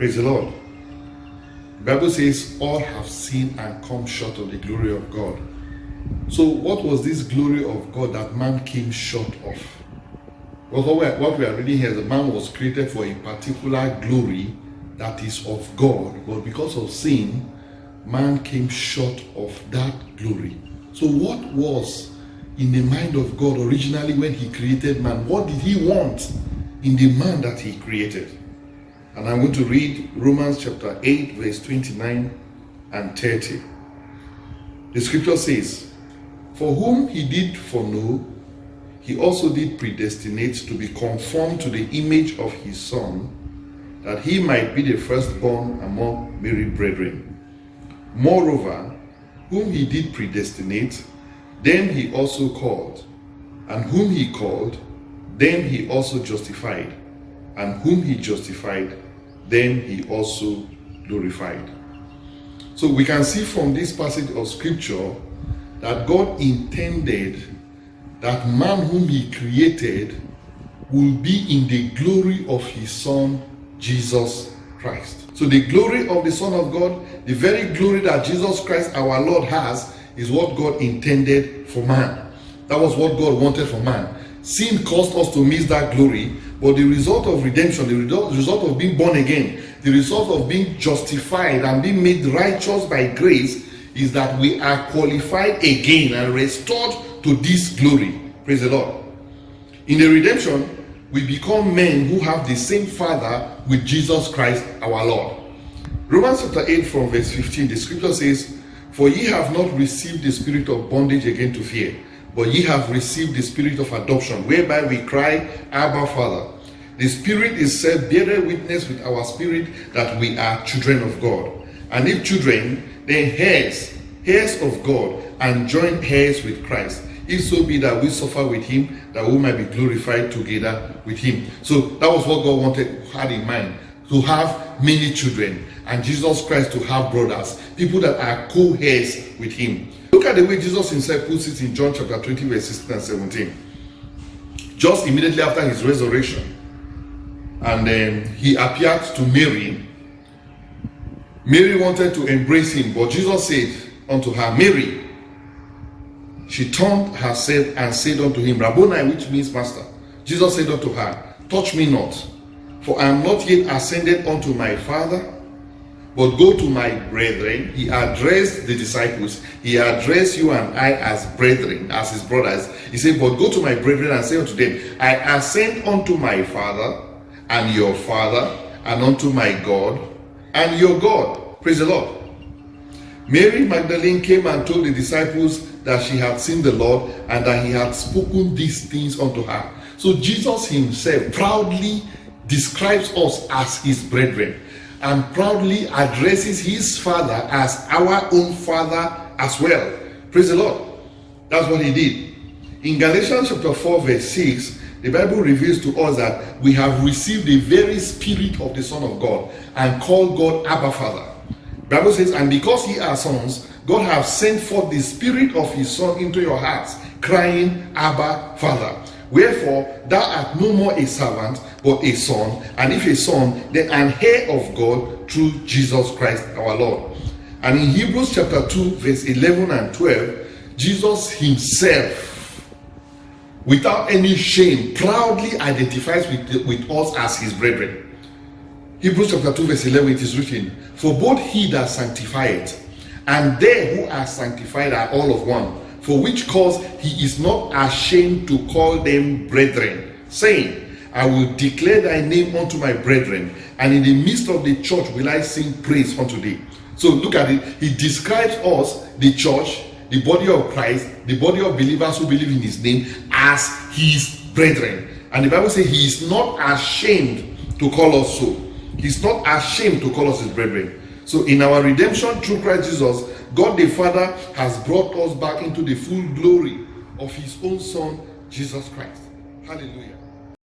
Praise the Lord. The Bible says all have sinned and come short of the glory of God. So what was this glory of God that man came short of? Well, what we are reading here is that man was created for a particular glory that is of God, but because of sin, man came short of that glory. So what was in the mind of God originally when he created man? What did he want in the man that he created? And I'm going to read Romans chapter 8 verse 29 and 30. The scripture says, "For whom he did foreknow, he also did predestinate to be conformed to the image of his Son, that he might be the firstborn among many brethren. Moreover, whom he did predestinate, them he also called. And whom he called, them he also justified. And whom he justified, them he also glorified." So we can see from this passage of scripture that God intended that man whom he created will be in the glory of his Son, Jesus Christ. So the glory of the Son of God, the very glory that Jesus Christ our Lord has, is what God intended for man. That was what God wanted for man. Sin caused us to miss that glory, but the result of redemption, the result of being born again, the result of being justified and being made righteous by grace is that we are qualified again and restored to this glory. Praise the Lord. In the redemption, we become men who have the same Father with Jesus Christ our Lord. Romans chapter 8 from verse 15, the scripture says, "For ye have not received the spirit of bondage again to fear, but ye have received the spirit of adoption, whereby we cry, Abba, Father. The Spirit itself beareth witness with our spirit that we are children of God. And if children, then heirs, heirs of God, and joint heirs with Christ. If so be that we suffer with him, that we might be glorified together with him." So that was what God had in mind, to have many children, and Jesus Christ to have brothers, people that are co-heirs with him. Look at the way Jesus himself puts it in John chapter 20 verse 16 and 17. Just immediately after his resurrection, and he appeared to Mary. Mary wanted to embrace him, but Jesus said unto her, "Mary." She turned herself and said unto him, "Rabboni," which means master. Jesus said unto her, "Touch me not, for I am not yet ascended unto my Father, but go to my brethren." He addressed the disciples. He addressed you and I as brethren, as his brothers. He said, "But go to my brethren and say unto them, I ascend unto my Father and your Father, and unto my God and your God." Praise the Lord. Mary Magdalene came and told the disciples that she had seen the Lord and that he had spoken these things unto her. So Jesus himself proudly describes us as his brethren and proudly addresses his Father as our own Father as well. Praise the Lord. That's what he did. In Galatians chapter 4 verse 6, the Bible reveals to us that we have received the very Spirit of the Son of God and call God Abba, Father. The Bible says, "And because ye are sons, God hath sent forth the Spirit of his Son into your hearts, crying, Abba, Father. Wherefore thou art no more a servant, but a son, and if a son, then an heir of God through Jesus Christ our Lord." And in Hebrews chapter 2 verse 11 and 12, Jesus himself, without any shame, proudly identifies with us as his brethren. Hebrews chapter 2 verse 11, it is written, "For both he that sanctifieth and they who are sanctified are all of one, for which cause he is not ashamed to call them brethren, saying, I will declare thy name unto my brethren, and in the midst of the church will I sing praise unto thee." So look at it. He describes us, the church, the body of Christ, the body of believers who believe in his name, as his brethren. And the Bible says he is not ashamed to call us so. He's not ashamed to call us his brethren. So in our redemption through Christ Jesus, God the Father has brought us back into the full glory of his own Son, Jesus Christ. Hallelujah.